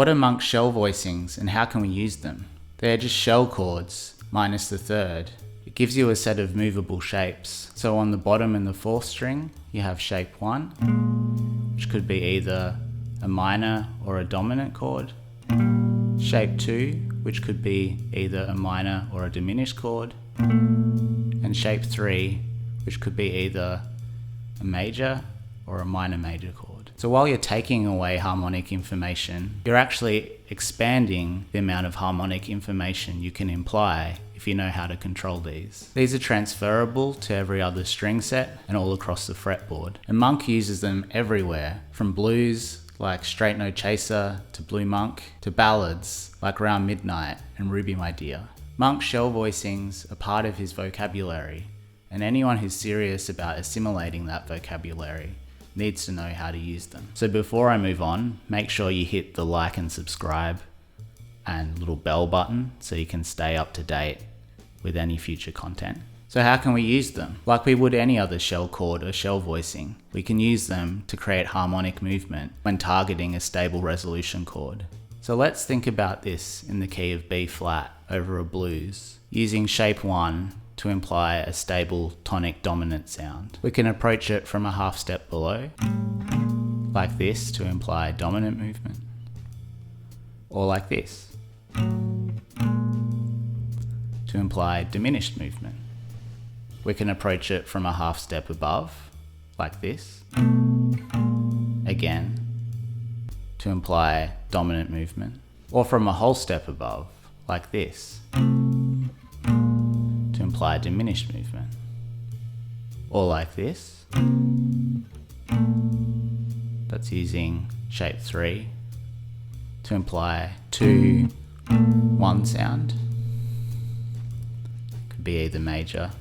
What are Monk's shell voicings and how can we use them? They are just shell chords minus the third. It gives you a set of movable shapes. So on the bottom and the fourth string, you have shape 1, which could be either a minor or a dominant chord. Shape 2, which could be either a minor or a diminished chord. And shape 3, which could be either a major or a minor major chord. So while you're taking away harmonic information, you're actually expanding the amount of harmonic information you can imply if you know how to control these. These are transferable to every other string set and all across the fretboard. And Monk uses them everywhere, from blues like Straight No Chaser to Blue Monk, to ballads like Round Midnight and Ruby My Dear. Monk's shell voicings are part of his vocabulary, and anyone who's serious about assimilating that vocabulary needs to know how to use them. So before I move on, make sure you hit the like and subscribe and little bell button so you can stay up to date with any future content. So how can we use them? Like we would any other shell chord or shell voicing, we can use them to create harmonic movement when targeting a stable resolution chord. So let's think about this in the key of B flat over a blues, using shape 1 to imply a stable tonic dominant sound. We can approach it from a half step below, like this to imply dominant movement, or like this to imply diminished movement. We can approach it from a half step above, like this, again to imply dominant movement, or from a whole step above, like this, to imply diminished movement, or like this. That's using shape 3 to imply 2-1 sound. Could be either major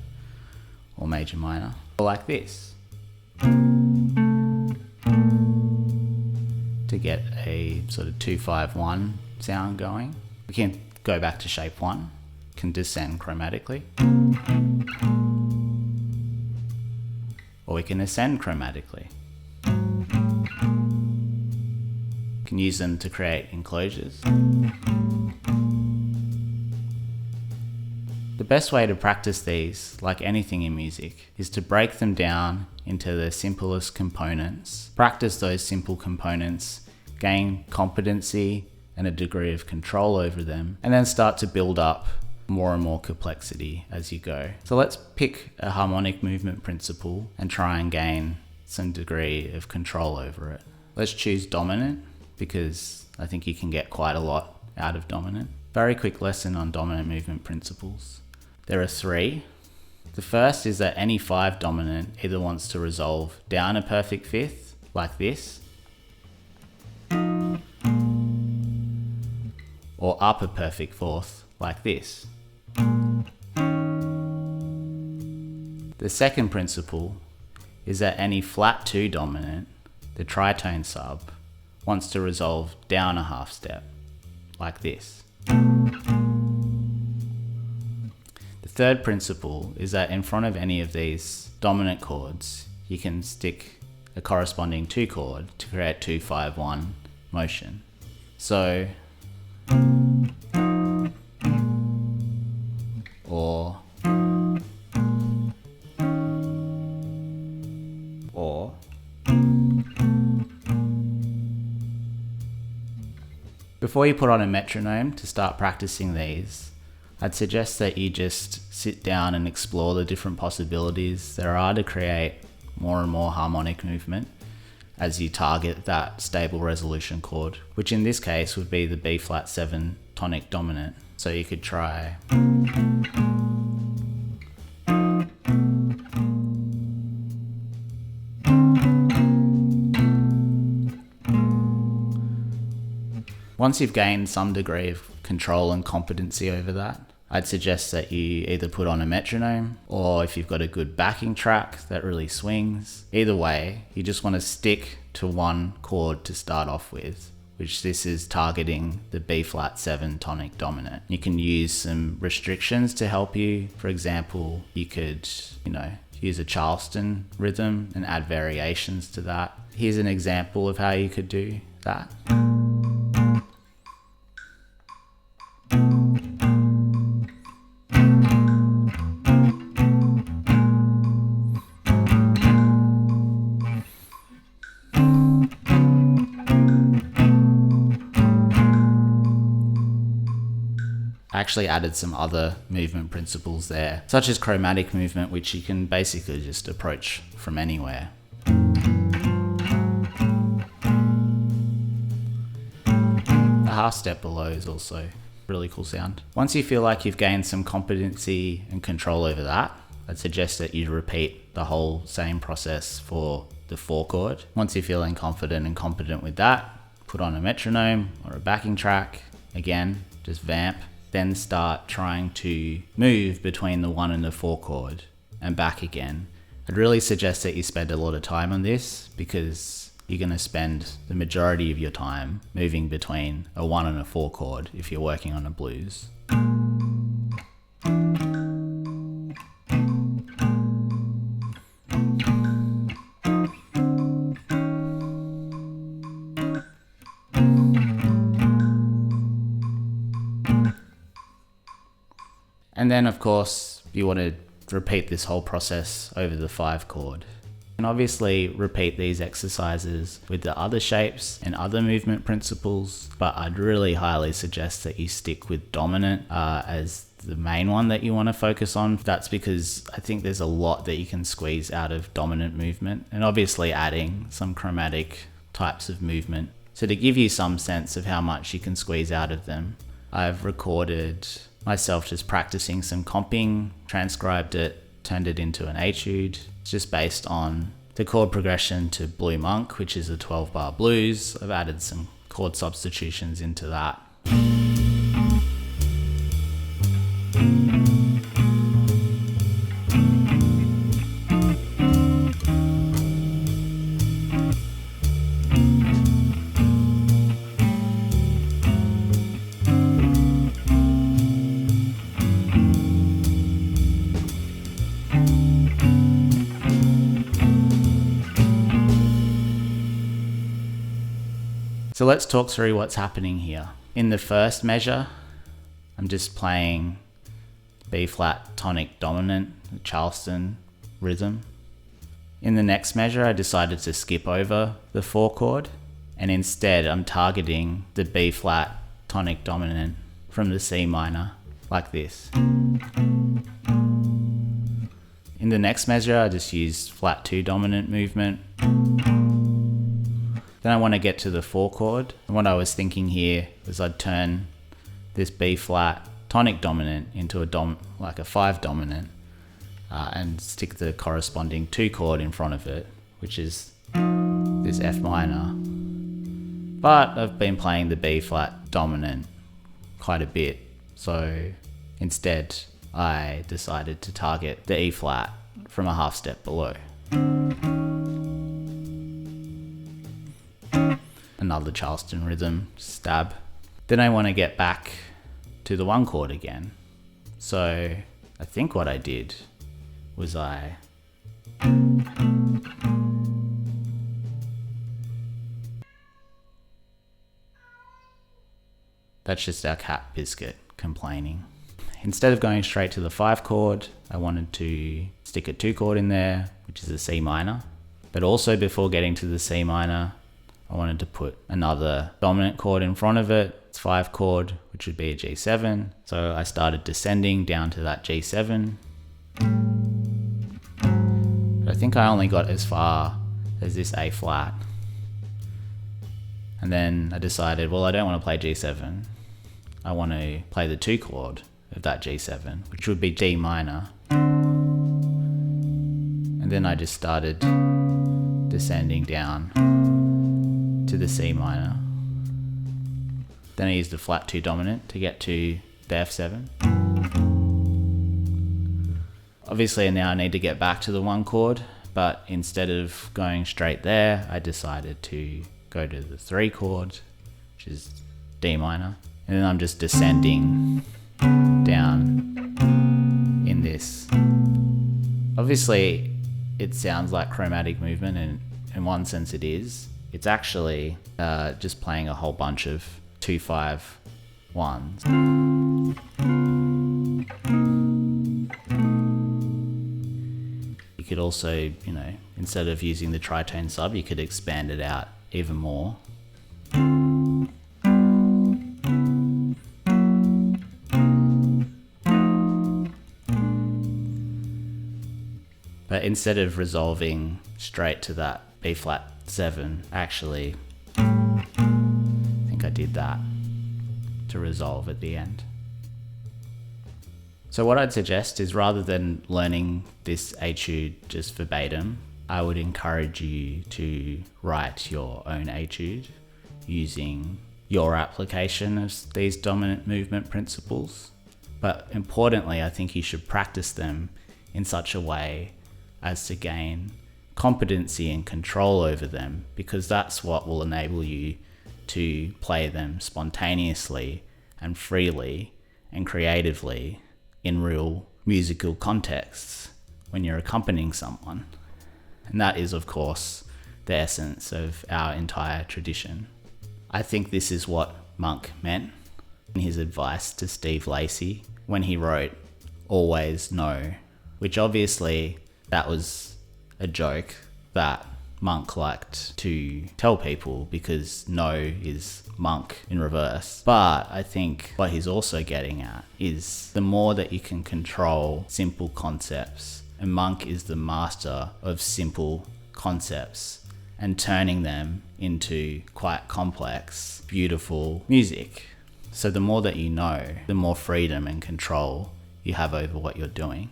or major minor, or like this to get a sort of 2-5-1 sound going. We can go back to shape 1, can descend chromatically, or we can ascend chromatically. We can use them to create enclosures. The best way to practice these, like anything in music, is to break them down into their simplest components. Practice those simple components, gain competency and a degree of control over them, and then start to build up more and more complexity as you go. So let's pick a harmonic movement principle and try and gain some degree of control over it. Let's choose dominant, because I think you can get quite a lot out of dominant. Very quick lesson on dominant movement principles. There are 3. The first is that any 5 dominant either wants to resolve down a perfect fifth, like this, or up a perfect fourth, like this. The second principle is that any flat 2 dominant, the tritone sub, wants to resolve down a half step, like this. The third principle is that in front of any of these dominant chords, you can stick a corresponding 2 chord to create 2-5-1 motion. So, or before you put on a metronome to start practicing these, I'd suggest that you just sit down and explore the different possibilities there are to create more and more harmonic movement as you target that stable resolution chord, which in this case would be the B flat 7 tonic dominant. So you could try once you've gained some degree of control and competency over that, I'd suggest that you either put on a metronome, or if you've got a good backing track that really swings. Either way, you just want to stick to one chord to start off with, which this is targeting the B flat 7 tonic dominant. You can use some restrictions to help you. For example, you could, use a Charleston rhythm and add variations to that. Here's an example of how you could do that. I actually added some other movement principles there, such as chromatic movement, which you can basically just approach from anywhere. A half step below is also a really cool sound. Once you feel like you've gained some competency and control over that, I'd suggest that you repeat the whole same process for the 4 chord. Once you're feeling confident and competent with that, put on a metronome or a backing track. Again, just vamp. Then start trying to move between the 1 and the 4 chord and back again. I'd really suggest that you spend a lot of time on this, because you're going to spend the majority of your time moving between a 1 and a 4 chord if you're working on a blues. And then, of course, you want to repeat this whole process over the 5 chord. And obviously repeat these exercises with the other shapes and other movement principles, but I'd really highly suggest that you stick with dominant as the main one that you want to focus on. That's because I think there's a lot that you can squeeze out of dominant movement, and obviously adding some chromatic types of movement. So to give you some sense of how much you can squeeze out of them, I've recorded myself just practicing some comping, transcribed it, turned it into an etude. It's just based on the chord progression to Blue Monk, which is a 12-bar blues. I've added some chord substitutions into that. So let's talk through what's happening here. In the first measure, I'm just playing B flat tonic dominant, Charleston rhythm. In the next measure, I decided to skip over the 4 chord, and instead I'm targeting the B flat tonic dominant from the C minor, like this. In the next measure, I just used flat 2 dominant movement. Then I want to get to the 4 chord. And what I was thinking here was I'd turn this B flat tonic dominant into like a 5 dominant, and stick the corresponding 2 chord in front of it, which is this F minor. But I've been playing the B flat dominant quite a bit, so instead I decided to target the E flat from a half step below. Another Charleston rhythm, stab. Then I want to get back to the 1 chord again. So I think what I did was that's just our cat Biscuit complaining. Instead of going straight to the 5 chord, I wanted to stick a 2 chord in there, which is a C minor. But also before getting to the C minor, I wanted to put another dominant chord in front of it. It's 5 chord, which would be a G7. So I started descending down to that G7. But I think I only got as far as this A flat. And then I decided, well, I don't want to play G7. I want to play the 2 chord of that G7, which would be D minor. And then I just started descending down to the C minor. Then I used the flat 2 dominant to get to the F7. Obviously now I need to get back to the 1 chord, but instead of going straight there, I decided to go to the 3 chord, which is D minor. And then I'm just descending down in this. Obviously it sounds like chromatic movement, and in one sense it is. It's actually just playing a whole bunch of 2-5-1s. You could also, instead of using the tritone sub, you could expand it out even more. But instead of resolving straight to that B flat 7, actually, I think I did that to resolve at the end. So what I'd suggest is, rather than learning this etude just verbatim, I would encourage you to write your own etude using your application of these dominant movement principles. But importantly, I think you should practice them in such a way as to gain competency and control over them, because that's what will enable you to play them spontaneously and freely and creatively in real musical contexts when you're accompanying someone. And that is, of course, the essence of our entire tradition. I think this is what Monk meant in his advice to Steve Lacy when he wrote "Always Know," which obviously that was a joke that Monk liked to tell people, because "know" is Monk in reverse. But I think what he's also getting at is the more that you can control simple concepts, and Monk is the master of simple concepts and turning them into quite complex, beautiful music. So the more that you know, the more freedom and control you have over what you're doing.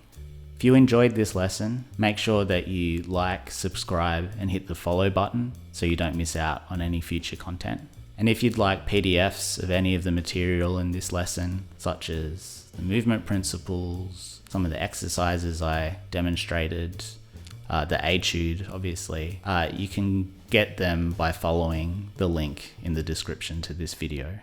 If you enjoyed this lesson, make sure that you like, subscribe, and hit the follow button so you don't miss out on any future content. And if you'd like PDFs of any of the material in this lesson, such as the movement principles, some of the exercises I demonstrated, the etude, obviously, you can get them by following the link in the description to this video.